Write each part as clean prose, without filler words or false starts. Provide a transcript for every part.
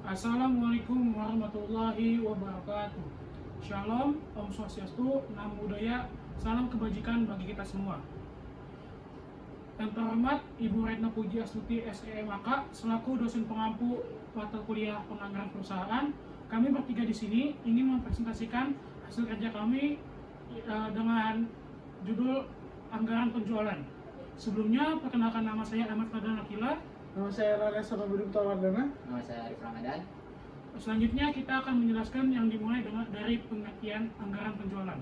Assalamualaikum warahmatullahi wabarakatuh. Shalom, Om Swastiastu, Namo Buddhaya, salam kebajikan bagi kita semua. Yang terhormat Ibu Retno Puji Astuti SEMAK selaku dosen pengampu mata kuliah penganggaran perusahaan, kami bertiga di sini ingin mempresentasikan hasil kerja kami dengan judul anggaran penjualan. Sebelumnya, perkenalkan nama saya Ahmad Fadlan Akila. Nama saya Rara Sababudi Wardana. Nama saya Arif Ramadan. Selanjutnya kita akan menjelaskan yang dimulai dari pengertian anggaran penjualan.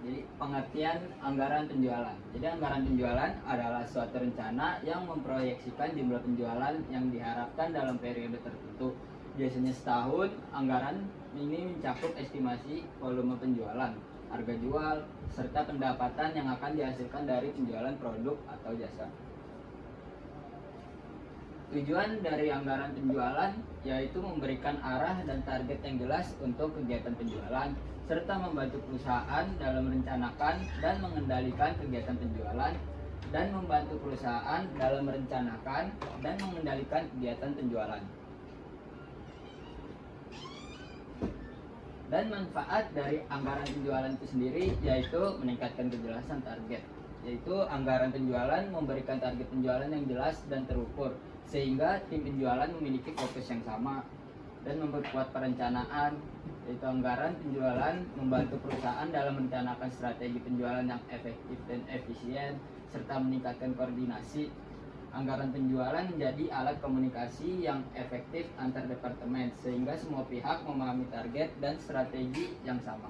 Jadi pengertian anggaran penjualan. Jadi anggaran penjualan adalah suatu rencana yang memproyeksikan jumlah penjualan yang diharapkan dalam periode tertentu. Biasanya setahun, anggaran ini mencakup estimasi volume penjualan, harga jual, serta pendapatan yang akan dihasilkan dari penjualan produk atau jasa. Tujuan dari anggaran penjualan yaitu memberikan arah dan target yang jelas untuk kegiatan penjualan, serta membantu perusahaan dalam merencanakan dan mengendalikan kegiatan penjualan, dan membantu perusahaan dalam merencanakan dan mengendalikan kegiatan penjualan. Dan manfaat dari anggaran penjualan itu sendiri yaitu meningkatkan kejelasan target. Yaitu anggaran penjualan memberikan target penjualan yang jelas dan terukur, sehingga tim penjualan memiliki fokus yang sama dan memperkuat perencanaan. Yaitu anggaran penjualan membantu perusahaan dalam merencanakan strategi penjualan yang efektif dan efisien, serta meningkatkan koordinasi. Anggaran penjualan menjadi alat komunikasi yang efektif antar departemen, sehingga semua pihak memahami target dan strategi yang sama.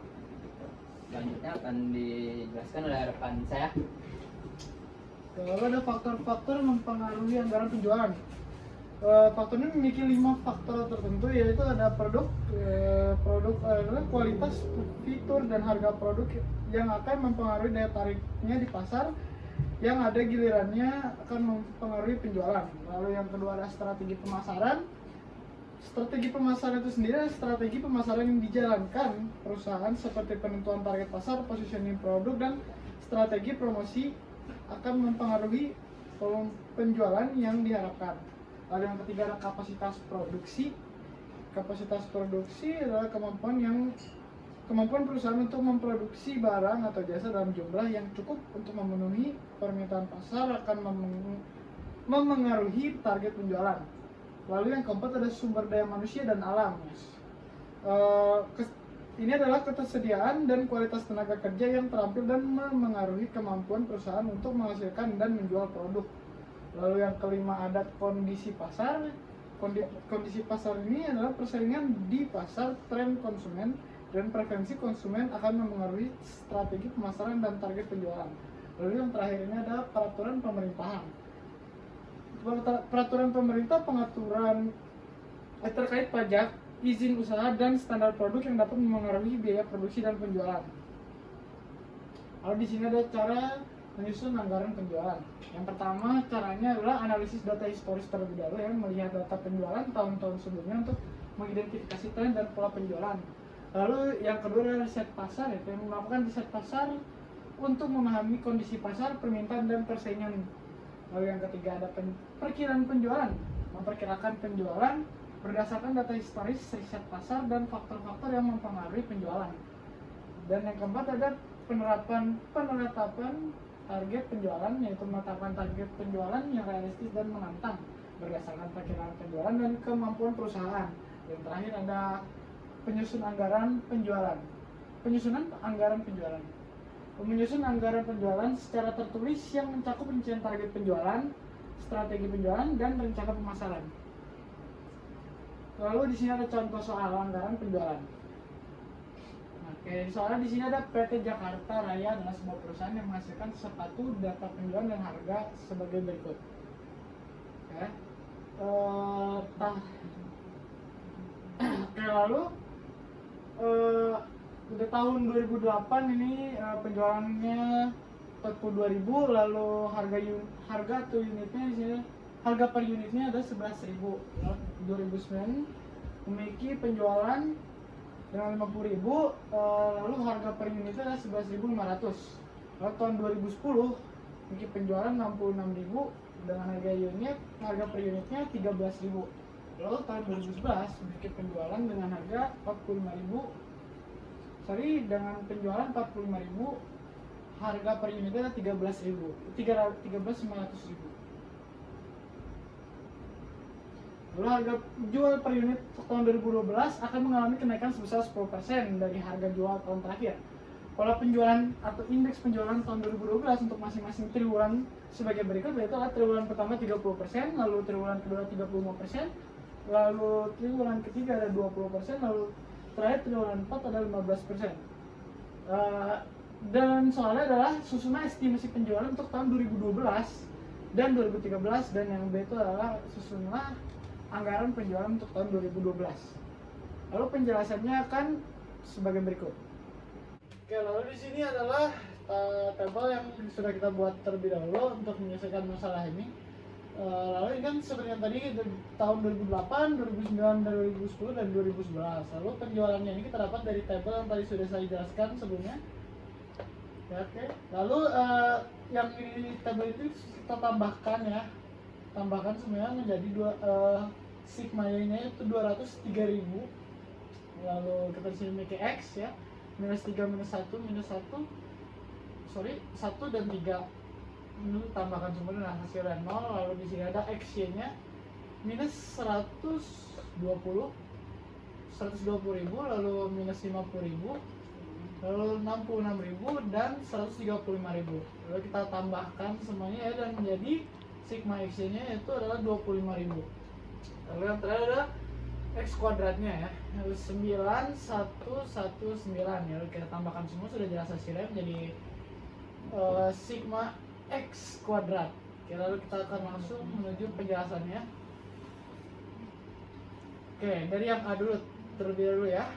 Selanjutnya akan dijelaskan oleh rekan saya. Lalu ada faktor-faktor mempengaruhi anggaran penjualan. Faktor ini memiliki 5 faktor tertentu, yaitu ada produk adalah kualitas, fitur, dan harga produk yang akan mempengaruhi daya tariknya di pasar, yang ada gilirannya akan mempengaruhi penjualan. Lalu yang kedua ada strategi pemasaran. Strategi pemasaran itu sendiri adalah strategi pemasaran yang dijalankan perusahaan seperti penentuan target pasar, positioning produk, dan strategi promosi akan mempengaruhi volume penjualan yang diharapkan. Lalu yang ketiga ada kapasitas produksi. Kapasitas produksi adalah kemampuan perusahaan untuk memproduksi barang atau jasa dalam jumlah yang cukup untuk memenuhi permintaan pasar, akan memengaruhi target penjualan. Lalu yang keempat ada sumber daya manusia dan alam. Ini adalah ketersediaan dan kualitas tenaga kerja yang terampil dan memengaruhi kemampuan perusahaan untuk menghasilkan dan menjual produk. Lalu yang kelima ada kondisi pasar. Kondisi pasar ini adalah persaingan di pasar, tren konsumen, dan preferensi konsumen akan memengaruhi strategi pemasaran dan target penjualan. Lalu yang terakhir ini ada peraturan pemerintahan. Peraturan pemerintah pengaturan terkait pajak, izin usaha, dan standar produk yang dapat memengaruhi biaya produksi dan penjualan. Lalu di sini ada cara menyusun anggaran penjualan. Yang pertama caranya adalah analisis data historis terlebih dahulu, ya, melihat data penjualan tahun-tahun sebelumnya untuk mengidentifikasi tren dan pola penjualan. Lalu yang kedua adalah riset pasar, yaitu melakukan riset pasar untuk memahami kondisi pasar, permintaan, dan persaingan. Lalu yang ketiga ada perkiraan penjualan, memperkirakan penjualan berdasarkan data historis, riset pasar, dan faktor-faktor yang mempengaruhi penjualan. Dan yang keempat ada penetapan target penjualan, yaitu menetapkan target penjualan yang realistis dan menantang berdasarkan perkiraan penjualan dan kemampuan perusahaan. Yang terakhir ada penyusun anggaran penjualan. Penyusunan anggaran penjualan. Menyusun anggaran penjualan secara tertulis yang mencakup rincian target penjualan, strategi penjualan, dan rencana pemasaran. Lalu di sini ada contoh soal anggaran penjualan. Oke, soalnya di sini ada PT Jakarta Raya adalah sebuah perusahaan yang menghasilkan sepatu, data penjualan dan harga sebagai berikut. Oke. Lalu udah tahun 2008 ini penjualannya 42.000, lalu harga atau unitnya di sini harga per unitnya ada 11.000. 2009 memiliki penjualan dengan 50.000, lalu harga per unitnya adalah 11.500. Lalu tahun 2010 memiliki penjualan 66.000 dengan harga per unitnya 13.000. Lalu tahun 2011 memiliki penjualan dengan harga 45.000. Dengan penjualan 45.000, harga per unitnya 13.500.000. Lalu harga jual per unit tahun 2012 akan mengalami kenaikan sebesar 10% dari harga jual tahun terakhir. Pola penjualan atau indeks penjualan tahun 2012 untuk masing-masing triwulan sebagai berikut, yaitu adalah triwulan pertama 30%, lalu triwulan kedua 35%, lalu triwulan ketiga ada 20%, lalu terakhir triwulan 4 ada 15%. Dan soalnya adalah susunan estimasi penjualan untuk tahun 2012 dan 2013, dan yang B itu adalah susunan anggaran penjualan untuk tahun 2012. Lalu penjelasannya akan sebagai berikut. Oke, lalu di sini adalah tabel yang sudah kita buat terlebih dahulu untuk menyelesaikan masalah ini. Lalu ini kan seperti yang tadi tahun 2008, 2009, 2010, dan 2011. Lalu penjualannya ini kita dapat dari tabel yang tadi sudah saya jelaskan sebelumnya. Ya, oke. Lalu yang di tabel itu kita tambahkan ya. Tambahkan semuanya menjadi sigma Y-nya itu 203.000. Lalu kita disini memiliki X ya. Minus 3, minus 1, minus 1. 1 dan 3. Ini tambahkan semua dengan hasilnya 0. Lalu di sini ada XY-nya minus 120.000, lalu minus 50.000, lalu 66.000 dan 135.000. Lalu kita tambahkan semuanya ya, dan menjadi sigma X-nya itu adalah 25.000. Lalu yang terakhir adalah X kuadratnya ya, 9119. Ya, kita tambahkan semua, sudah jelas hasilnya menjadi sigma X kuadrat. Oke, lalu kita akan langsung menuju penjelasannya. Oke, dari yang A dulu terlebih dahulu ya.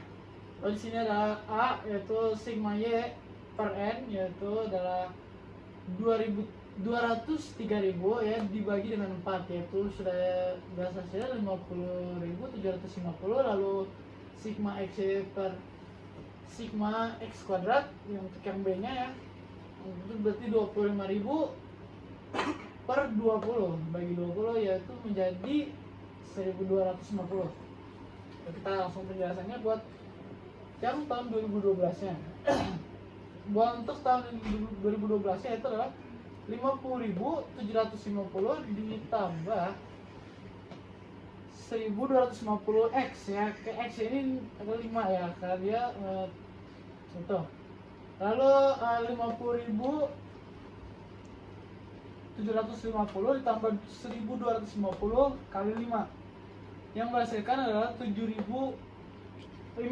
Lalu di sini adalah A, yaitu sigma Y per N, yaitu adalah 203.000 ya, dibagi dengan 4, yaitu sudah jelas hasilnya 50.750. Lalu sigma X per sigma X kuadrat yang untuk yang B nya ya, itu berarti 25.000 per 20 bagi 20, yaitu menjadi 1.250. Kita langsung penjelasannya buat yang tahun 2012 nya. Buat untuk tahun 2012 nya itu adalah 50.750 ditambah 1.250 X ya. Ke X ini ada 5 ya, karena dia itu. Lalu 50.750 ditambah 1.250 kali 5 yang menghasilkan adalah 57.000.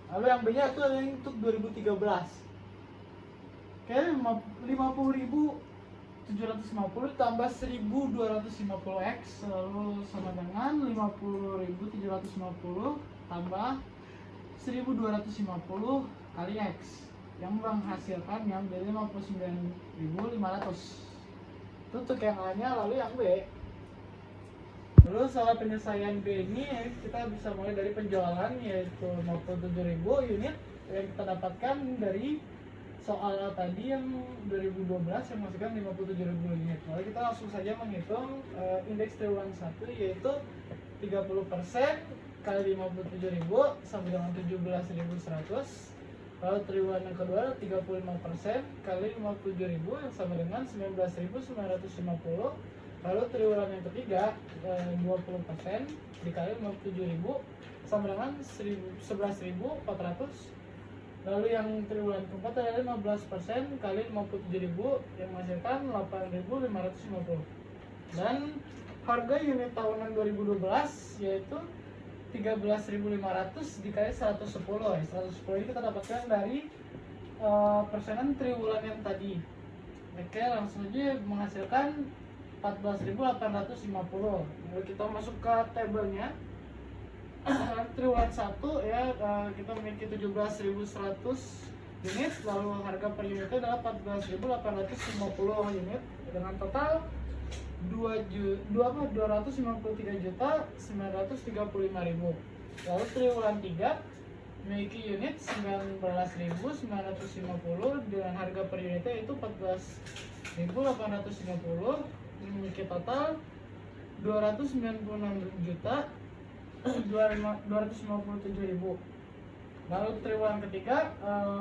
Lalu yang B nya itu adalah untuk 2013. Oke, 50.750 ditambah 1.250 X, lalu sama dengan 50.750 tambah 1.250 kali X yang menghasilkan yang dari 59.500. Itu untuk yang A nya. Lalu yang B, lalu soal penyelesaian B ini kita bisa mulai dari penjualan, yaitu 57.000 unit yang kita dapatkan dari soal tadi yang 2012 yang menghasilkan 57.000 unit. Lalu kita langsung saja menghitung indeks triwulan 1, yaitu 30% kali 57.000 sama dengan 17.100. Lalu triwulan yang kedua 35% kali 57.000 yang sama dengan 19.950. Lalu triwulan yang ketiga 20% dikali 57.000 sama dengan 11.400. Lalu yang triwulan keempat adalah 15% kali 57.000 yang menghasilkan 8.550. Dan harga unit tahunan 2012 yaitu 13.500 dikali 110 ya. 110 ini kita dapatkan dari persenan triwulan yang tadi. Oke, langsung aja menghasilkan 14.850. Lalu kita masuk ke tabelnya. Triwulan 1 ya, kita memiliki 17.100 unit, lalu harga per unitnya adalah 14.850 unit dengan total 253.935.000. Lalu triwulan 3 memiliki unit 19.950 dengan harga per unitnya itu memiliki total 296.257.000. Lalu triwulan ketiga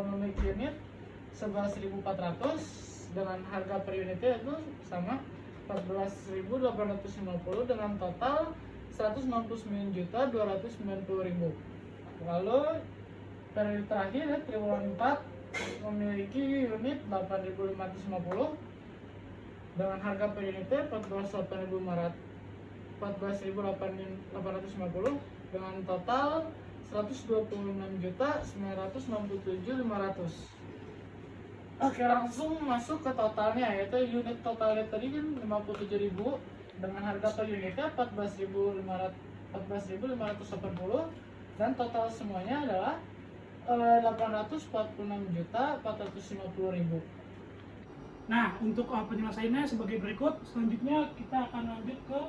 memiliki unit 11.400 dengan harga per unitnya itu sama 14.850 dengan total 169.290.000. Lalu periode terakhir ya, triwulan 4 memiliki unit 8.550 dengan harga per unitnya 14.850 dengan total 126.967.500. Oke, langsung masuk ke totalnya, yaitu unit totalnya tadi kan 57.000 dengan harga per unitnya 14.580 dan total semuanya adalah 846.450.000. Nah, untuk penyelesaiannya sebagai berikut. Selanjutnya kita akan lanjut ke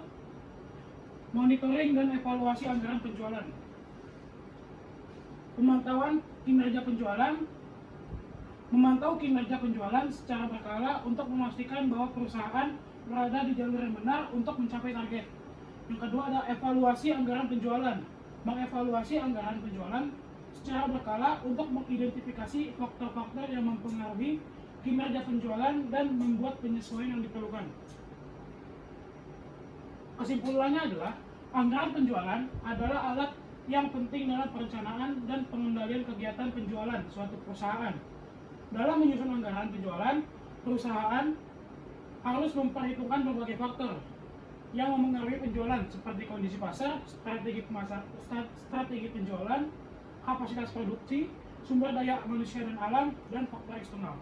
monitoring dan evaluasi anggaran penjualan. Pemantauan kinerja penjualan. Memantau kinerja penjualan secara berkala untuk memastikan bahwa perusahaan berada di jalur yang benar untuk mencapai target. Yang kedua ada evaluasi anggaran penjualan. Mengevaluasi anggaran penjualan secara berkala untuk mengidentifikasi faktor-faktor yang mempengaruhi kinerja penjualan dan membuat penyesuaian yang diperlukan. Kesimpulannya adalah anggaran penjualan adalah alat yang penting dalam perencanaan dan pengendalian kegiatan penjualan suatu perusahaan. Dalam menyusun anggaran penjualan, perusahaan harus memperhitungkan berbagai faktor yang mempengaruhi penjualan seperti kondisi pasar, strategi penjualan, kapasitas produksi, sumber daya manusia dan alam, dan faktor eksternal.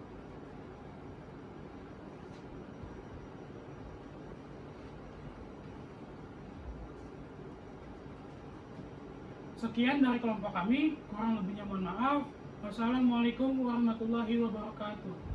Sekian dari kelompok kami, kurang lebihnya mohon maaf. Wassalamualaikum warahmatullahi wabarakatuh.